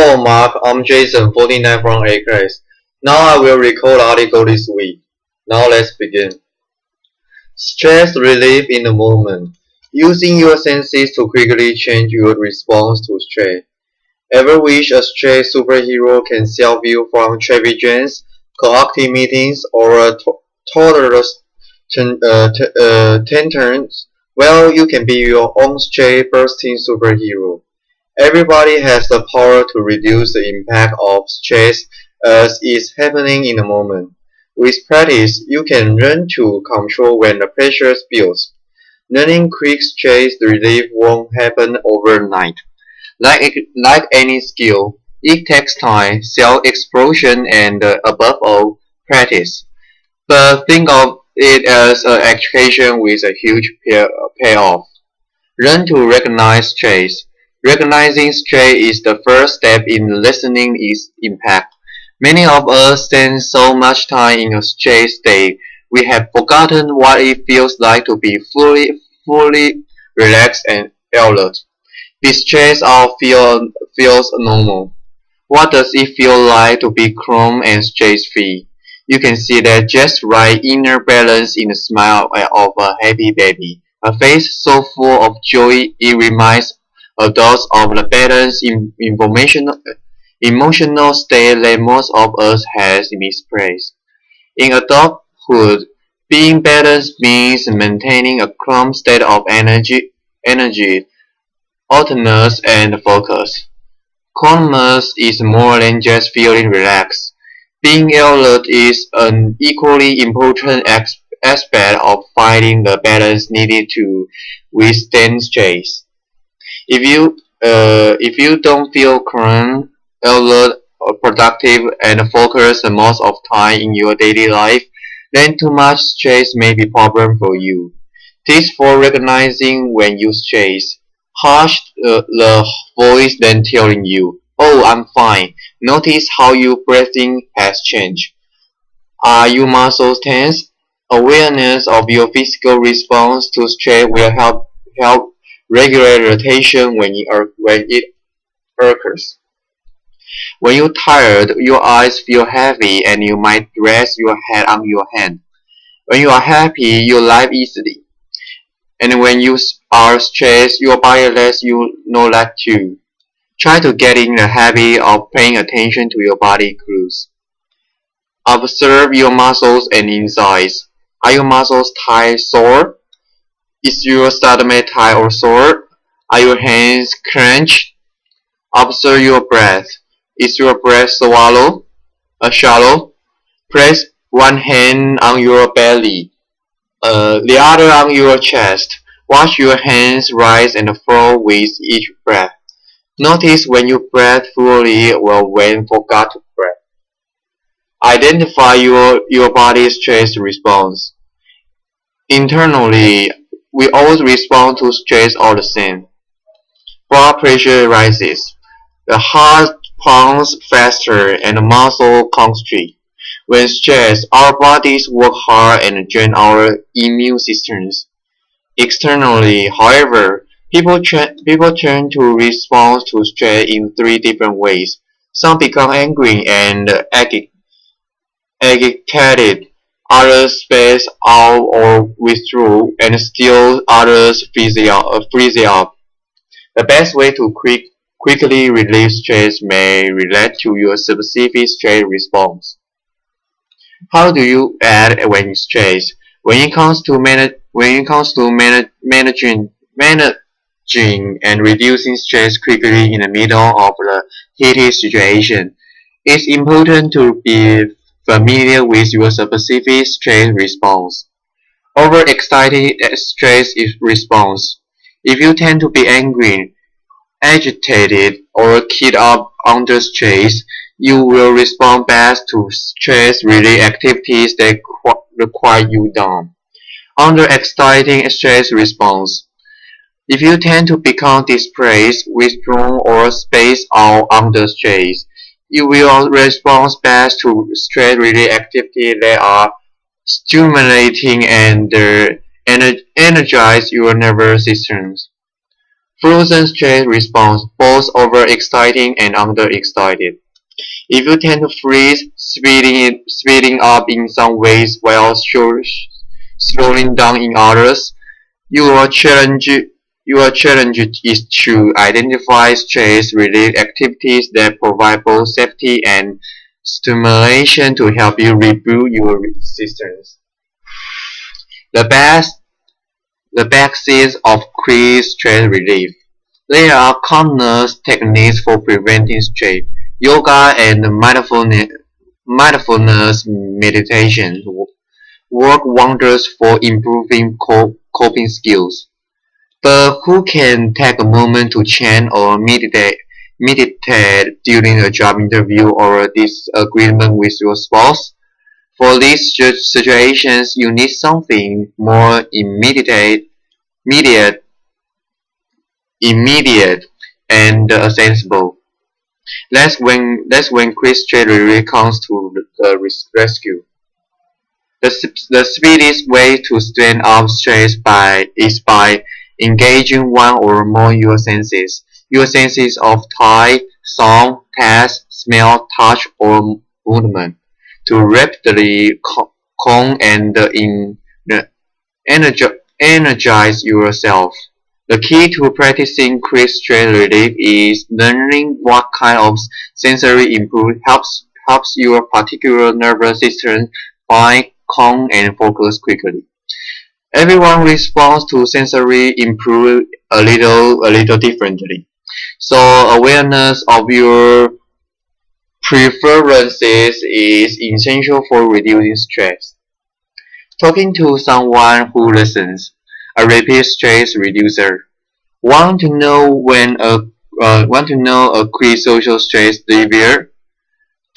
Hello Mark, I'm Jason, 49 from A class. Now I will record the article this week. Now let's begin. Stress relief in the moment. Using your senses to quickly change your response to stress. Ever wish a stress superhero can save you from traffic jams, chaotic meetings, or a toddler's tantrums? Well, you can be your own stress-bursting superhero. Everybody has the power to reduce the impact of stress as is happening in the moment. With practice, you can learn to control when the pressure builds. Learning quick stress relief won't happen overnight. Like any skill, it takes time, self-expression, and above all, practice. But think of it as an education with a huge payoff. Learn to recognize stress. Recognizing stress is the first step in lessening its impact. Many of us spend so much time in a stress state, we have forgotten what it feels like to be fully relaxed and alert. Be stressed out feels normal. What does it feel like to be calm and stress-free? You can see that just right inner balance in the smile of a happy baby. A face so full of joy it reminds adults of the balanced emotional state that most of us has misplaced. In adulthood, being balanced means maintaining a calm state of energy, alertness, and focus. Calmness is more than just feeling relaxed. Being alert is an equally important aspect of finding the balance needed to withstand stress. If you don't feel calm, alert, or productive, and focused most of time in your daily life, then too much stress may be a problem for you. Tips for recognizing when you stress. Hush the voice then telling you, "Oh, I'm fine." Notice how your breathing has changed. Are your muscles tense? Awareness of your physical response to stress will help regulate the tension when it occurs. When you're tired, your eyes feel heavy and you might rest your head on your hand. When you are happy, you laugh easily. And when you are stressed, your body lets you know that too. Try to get in the habit of paying attention to your body cues. Observe your muscles and insides. Are your muscles tight, sore? Is your stomach tight or sore? Are your hands clenched? Observe your breath. Is your breath shallow? Place one hand on your belly, the other on your chest. Watch your hands rise and fall with each breath. Notice when you breathe fully or when forgot to breathe. Identify your body's stress response. Internally, we always respond to stress all the same. Blood pressure rises. The heart pumps faster and the muscle constricts. When stressed, our bodies work hard and drain our immune systems. Externally, however, people turn to respond to stress in three different ways. Some become angry and agitated, others space out or withdraw, and still others freeze up. The best way to quickly relieve stress may relate to your specific stress response. How do you act when stressed? When it comes to managing and reducing stress quickly in the middle of the heated situation, it's important to be familiar with your specific stress response. Overexcited stress response. If you tend to be angry, agitated, or keyed up under stress, you will respond best to stress-related activities that require you down. Under-exciting stress response. If you tend to become depressed, withdrawn, or spaced out under stress, you will respond best to stress-related activities that are stimulating and energize your nervous systems. Frozen stress response, both overexciting and underexcited. If you tend to freeze, speeding up in some ways while slowing down in others, your challenge is to identify stress relief activities that provide both safety and stimulation to help you rebuild your resistance. The best the basis of quick stress relief. There are countless techniques for preventing stress. Yoga and mindfulness meditation work wonders for improving coping skills. But who can take a moment to chant or meditate during a job interview or a disagreement with your spouse? For these situations, you need something more immediate, immediate and sensible. That's when Chris really comes to the rescue. The speediest way to stand up stress is by engaging one or more your senses. Your senses of sight, sound, taste, smell, touch, or movement to rapidly calm and energize yourself. The key to practicing quick stress relief is learning what kind of sensory input helps your particular nervous system find calm and focus quickly. Everyone responds to sensory input a little differently. So awareness of your preferences is essential for reducing stress. Talking to someone who listens, a repeat stress reducer. Want to know a quick social stress reliever?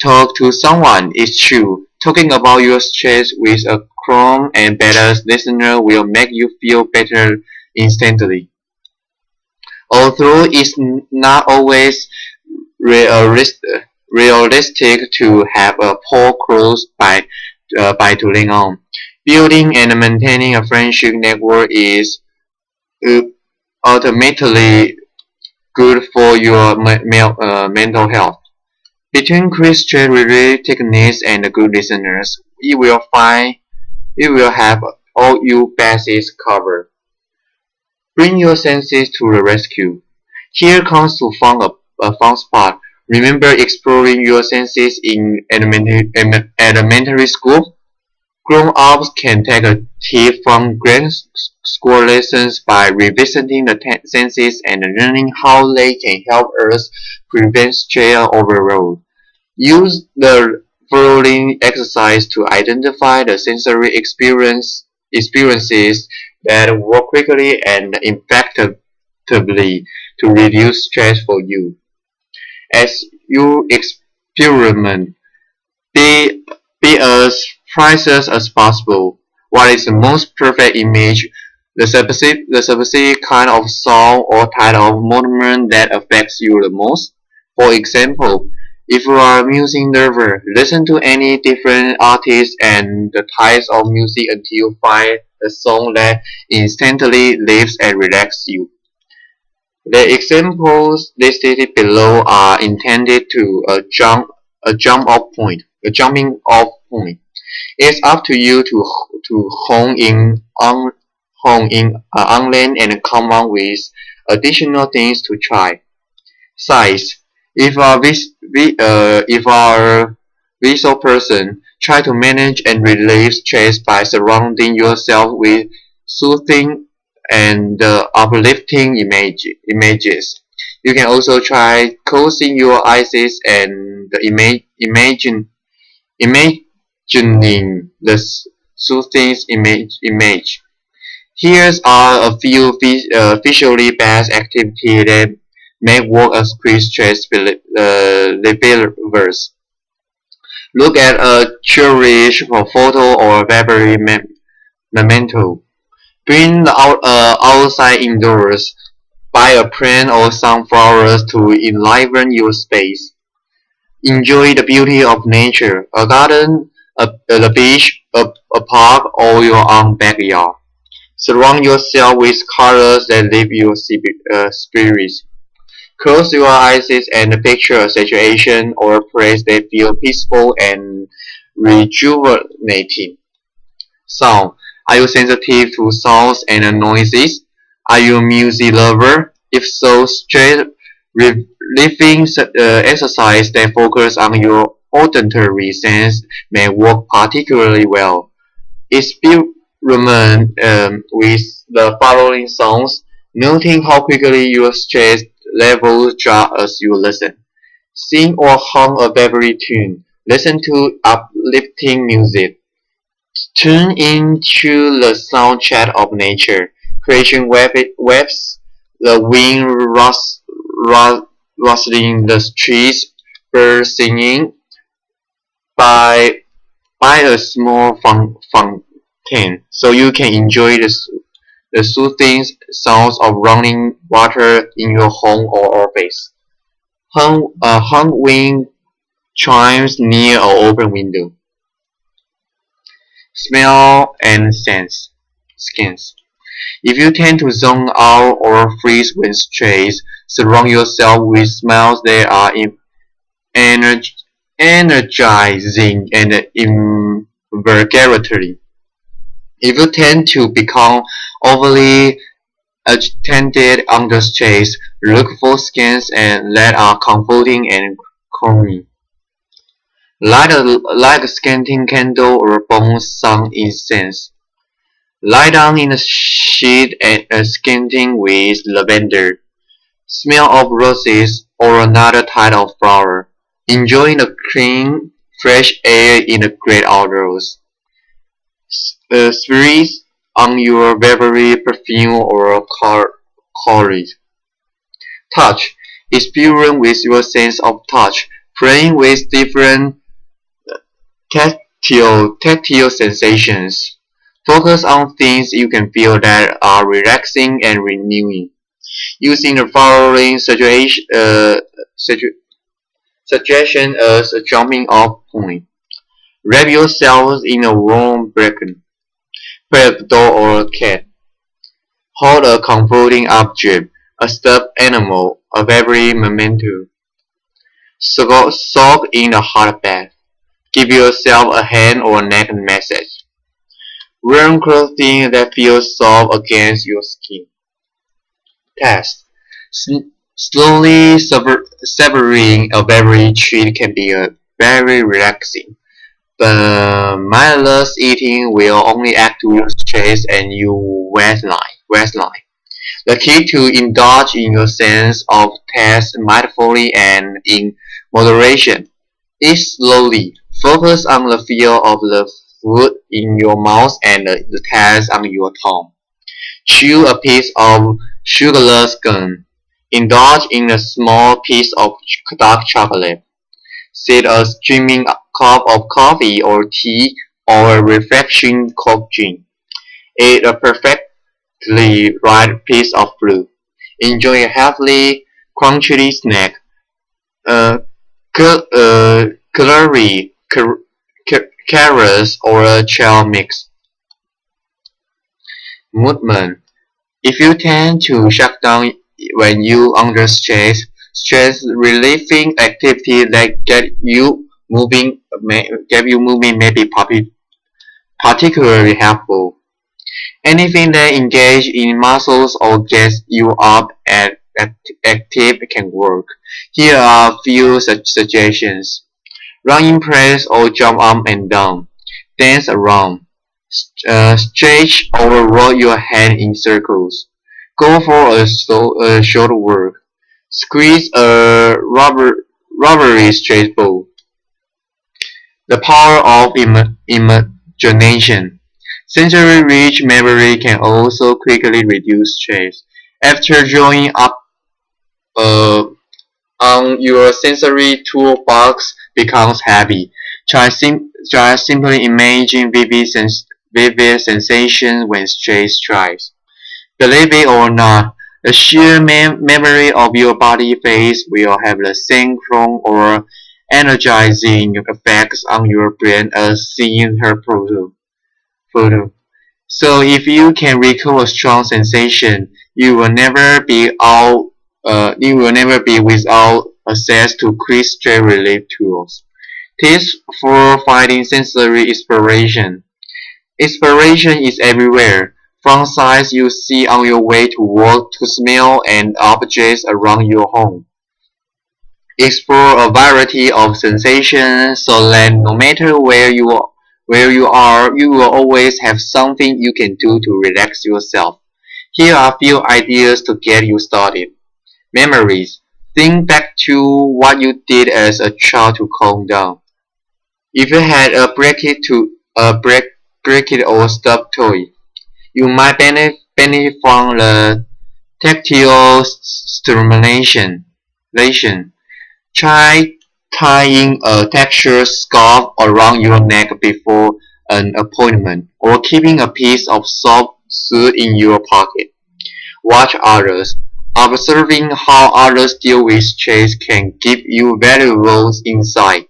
Talk to someone. It's true. Talking about your stress with a calm and balanced listener will make you feel better instantly. Although it's not always realistic to have a poor close by to lean on. Building and maintaining a friendship network is uh, ultimately good for your mental health. Between Christian relief techniques and good listeners, you will have all your bases covered. Bring your senses to the rescue. Here comes to a fun spot. Remember exploring your senses in elementary school? Grown-ups can take a tip from grade school lessons by revisiting the senses and learning how they can help us prevent stress overload. Use the following exercise to identify the sensory experiences that work quickly and effectively to reduce stress for you. As you experiment, be, be as precise as possible. What is the most perfect image? The specific kind of sound or type of movement that affects you the most? For example, if you are a music lover, listen to any different artists and the types of music until you find a song that instantly lifts and relaxes you. The examples listed below are intended to a jumping off point. It's up to you to hone in and come up with additional things to try. Size. If a visual person, try to manage and relieve stress by surrounding yourself with soothing and uplifting images. You can also try closing your eyes and imagining the soothing image. Here are a few visually based activities that may work as quick stress relievers. Look at a cherished photo or favorite memento. Bring the outside indoors. Buy a plant or some flowers to enliven your space. Enjoy the beauty of nature, a garden, the beach, a park, or your own backyard. Surround yourself with colors that lift your spirits. Close your eyes and picture a situation or a place that feels peaceful and rejuvenating. Sound. Are you sensitive to sounds and noises? Are you a music lover? If so, stress relieving exercise that focus on your auditory sense may work particularly well. Experiment with the following songs, noting how quickly your stress levels drop as you listen. Sing or hum a favorite tune. Listen to uplifting music. Tune into the soundtrack of nature. Creation waves, the wind rustling the trees, birds singing by a small fountain, so you can enjoy the soothing sounds of running water in your home or office. Hum wind chimes near an open window. Smell and sense. Skins. If you tend to zone out or freeze when stressed, surround yourself with smells that are energ- energizing and invigorating. If you tend to become overly agitated under stress, look for skins and that are comforting and calming. Light a scented candle or burn some incense. Lie down in a sheet and scenting with lavender, smell of roses or another type of flower. Enjoying the clean, fresh air in the great outdoors. Sprays on your favorite perfume or colors. Touch. Experience with your sense of touch, playing with different tactile sensations. Focus on things you can feel that are relaxing and renewing. Using the following suggestion as a jumping off point. Wrap yourself in a warm blanket. Pet a dog or a cat. Hold a comforting object, a stuffed animal, a favorite memento. Soak in a hot bath. Give yourself a hand or neck massage. Wear clothing that feels soft against your skin. Test. Slowly savoring a beverage treat can be very relaxing, but mindless eating will only add to your stress and your waistline. The key to indulge in your sense of taste mindfully and in moderation. Eat slowly. Focus on the feel of the food in your mouth and the taste on your tongue. Chew a piece of sugarless gum. Indulge in a small piece of dark chocolate. Sip a steaming cup of coffee or tea or a refreshing cold drink. Eat a perfectly ripe piece of fruit. Enjoy a healthy, crunchy snack. Uh, celery, carrots, or a trail mix. Movement. If you tend to shut down when you under stress relieving activity that get you moving may be particularly helpful. Anything that engage in muscles or gets you up and active can work. Here are a few suggestions. Run in place or jump up and down. Dance around. Stretch or roll your hand in circles. Go for a short walk. Squeeze a rubbery straight ball. The power of imagination. Sensory-rich memory can also quickly reduce stress. After drawing up uh, on your sensory toolbox becomes heavy, try simply imagine vivid sensations when stress strikes. Believe it or not, the sheer memory of your body phase will have the same strong or energizing effects on your brain as seeing her photo. So if you can recall a strong sensation, you will never be without access to quick stress relief tools. Tips for finding sensory inspiration. Inspiration is everywhere, from sights you see on your way to work to smell and objects around your home. Explore a variety of sensations so that no matter where you are, you will always have something you can do to relax yourself. Here are a few ideas to get you started. Memories. Think back to what you did as a child to calm down. If you had break it or stuffed toy, you might benefit from the tactile stimulation. Try tying a textured scarf around your neck before an appointment, or keeping a piece of soft suit in your pocket. Watch others. Observing how others deal with stress can give you valuable insight.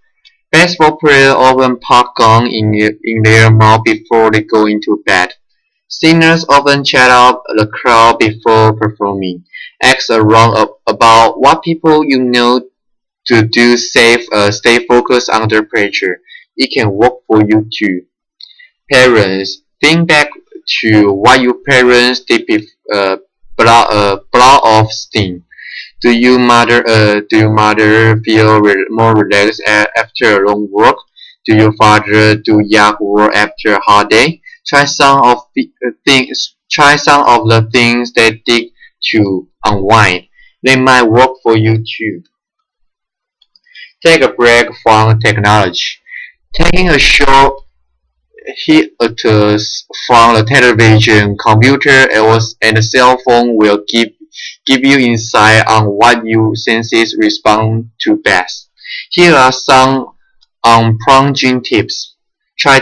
Baseball players often pop gum in their mouth before they go into bed. Singers often chat up the crowd before performing. Ask around about what people you know to do stay focused under pressure. It can work for you too. Parents, think back to what your parents did blow off steam. Do your mother feel more relaxed after a long work? Do your father do yard work after a hard day? Try some of the things they did to unwind. They might work for you too. Take a break from technology. Taking a short hiatus from the television, computer, and cell phone will give you insight on what your senses respond to best. Here are some unplunging tips. Try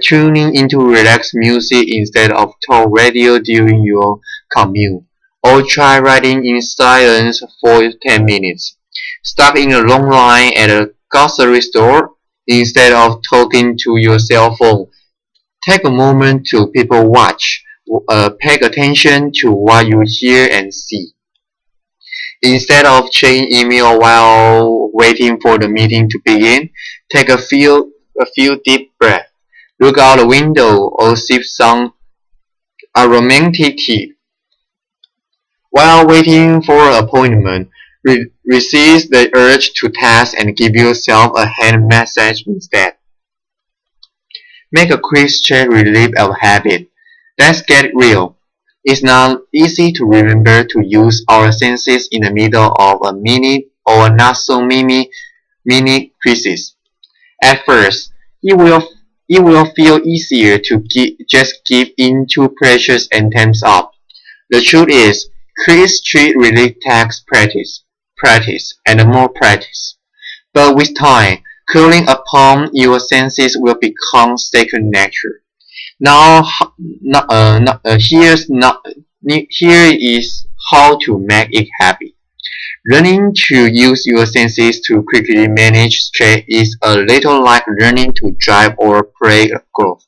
tuning into relaxed music instead of talk radio during your commute. Or try writing in silence for 10 minutes. Stop in a long line at a grocery store instead of talking to your cell phone. Take a moment to people watch. Pay attention to what you hear and see. Instead of checking email while waiting for the meeting to begin, take a few deep breaths. Look out the window or sip some aromatic tea. While waiting for an appointment, resist the urge to task and give yourself a hand massage instead. Make a quick stress relief a habit. Let's get real. It's not easy to remember to use our senses in the middle of a mini or not so mini crisis. At first, it will feel easier to just give in to pressures and tense up. The truth is, quick stress relief takes practice, and more practice. But with time, cooling upon your senses will become second nature. Now, here is how to make it happen. Learning to use your senses to quickly manage stress is a little like learning to drive or play golf.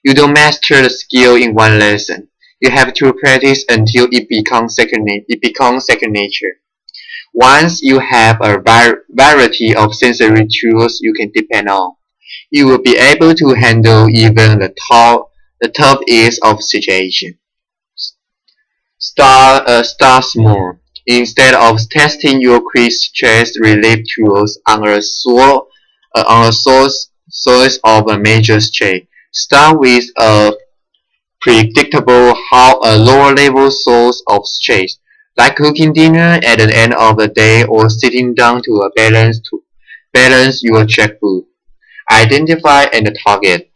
You don't master the skill in one lesson. You have to practice until it becomes second nature. Once you have a variety of sensory tools you can depend on, you will be able to handle even the toughest of situations. Start small. Instead of testing your quick stress relief tools on a source of a major stress, start with a predictable how a lower level source of stress, like cooking dinner at the end of the day or sitting down to balance your checkbook. Identify and target.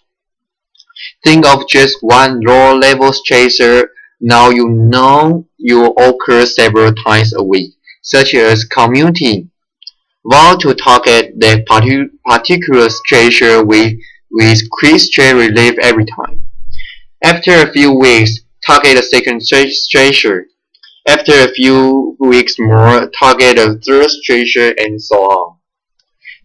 Think of just one low level stressor now you know you occur several times a week, such as commuting. Vow to target that particular stressor with quick stress relief every time. After a few weeks, target a second stressor. After a few weeks more, target a third stressor and so on.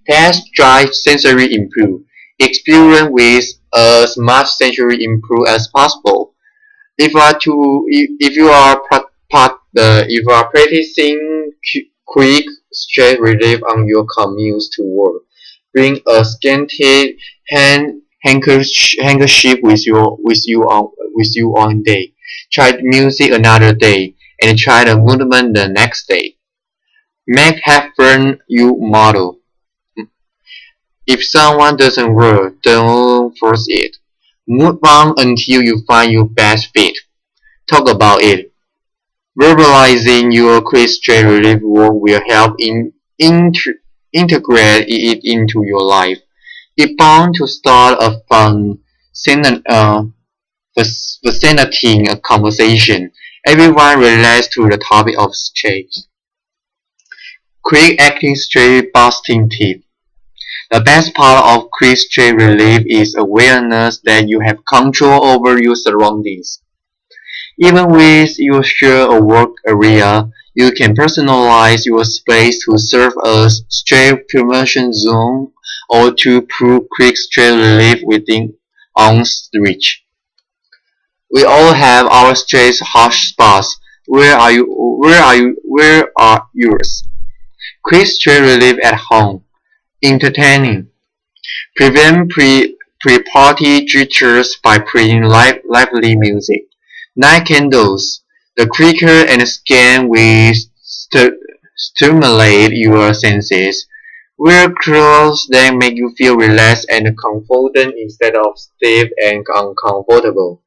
Test drive sensory improve. Experience with as much sensory input as possible. If you are if you are practicing quick stress relief on your commute to work, bring a scented handkerchief with you on day. Try music another day, and try the movement the next day. Make happen you model. If someone doesn't work, don't force it. Move on until you find your best fit. Talk about it. Verbalizing your quick stress relief work will help integrate it into your life. It's bound to start a fun, fascinating conversation. Everyone relates to the topic of stress. Quick acting stress busting tip. The best part of quick stress relief is awareness that you have control over your surroundings. Even with your share or work area, you can personalize your space to serve as stress prevention zone or to prove quick stress relief within arm's reach. We all have our stress hotspots. Where are yours? Quick stress relief at home. Entertaining. Prevent pre-party jitters by playing lively music. Night candles. The quicker and scan will stimulate your senses. Wear clothes that make you feel relaxed and confident instead of stiff and uncomfortable.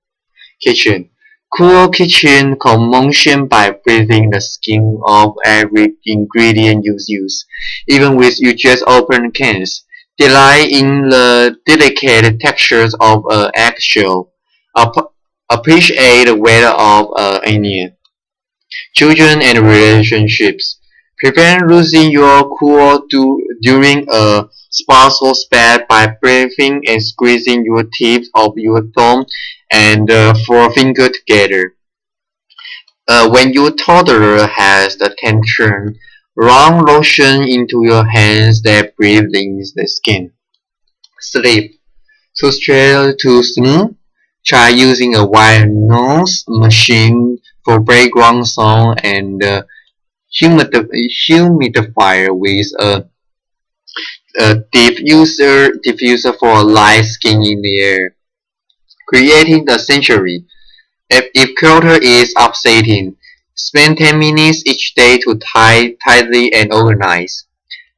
Kitchen. Cool kitchen commotion by breathing the skin of every ingredient you use, even with you just open cans. Delight in the delicate textures of an eggshell. Appreciate the weight of an onion. Children and relationships. Prevent losing your cool during a spousal spat by breathing and squeezing your tips of your thumb and forefinger together. When your toddler has the tantrum, run lotion into your hands that breathe in the skin. Sleep. To smooth, try using a white noise machine for background sound and humidifier with a diffuser for light skin in the air. Creating the sanctuary. If clutter is upsetting, spend 10 minutes each day to tidy and organize.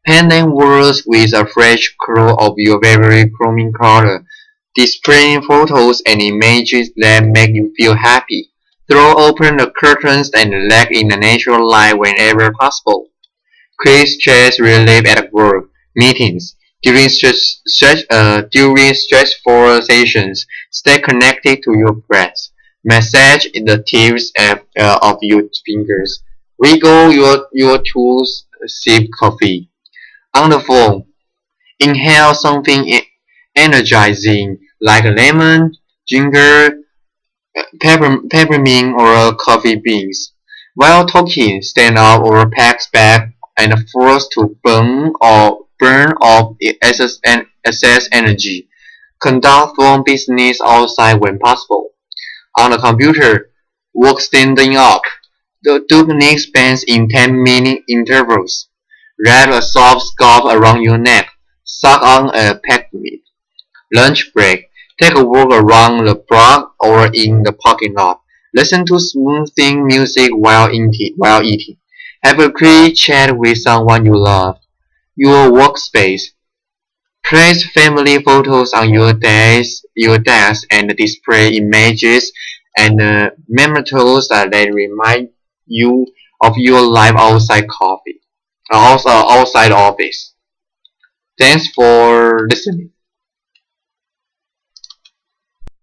Painting walls with a fresh color of your favorite chroming color. Displaying photos and images that make you feel happy. Throw open the curtains and let in the natural light whenever possible. Create stress relief at work, meetings. During stressful sessions, stay connected to your breath. Massage the tips of your fingers. Wiggle your toes. Sip coffee. On the phone, inhale something energizing like lemon, ginger, peppermint, or coffee beans. While talking, stand up or pack back and force to burn off excess energy. Conduct phone business outside when possible. On the computer, work standing up. Do neck bends in 10-minute intervals. Wrap a soft scarf around your neck. Suck on a packed meat. Lunch break. Take a walk around the block or in the parking lot. Listen to smoothing music while eating. Have a quick chat with someone you love. Your workspace. Place family photos on your desk and display images and mementos that remind you of your life outside office. Thanks for listening.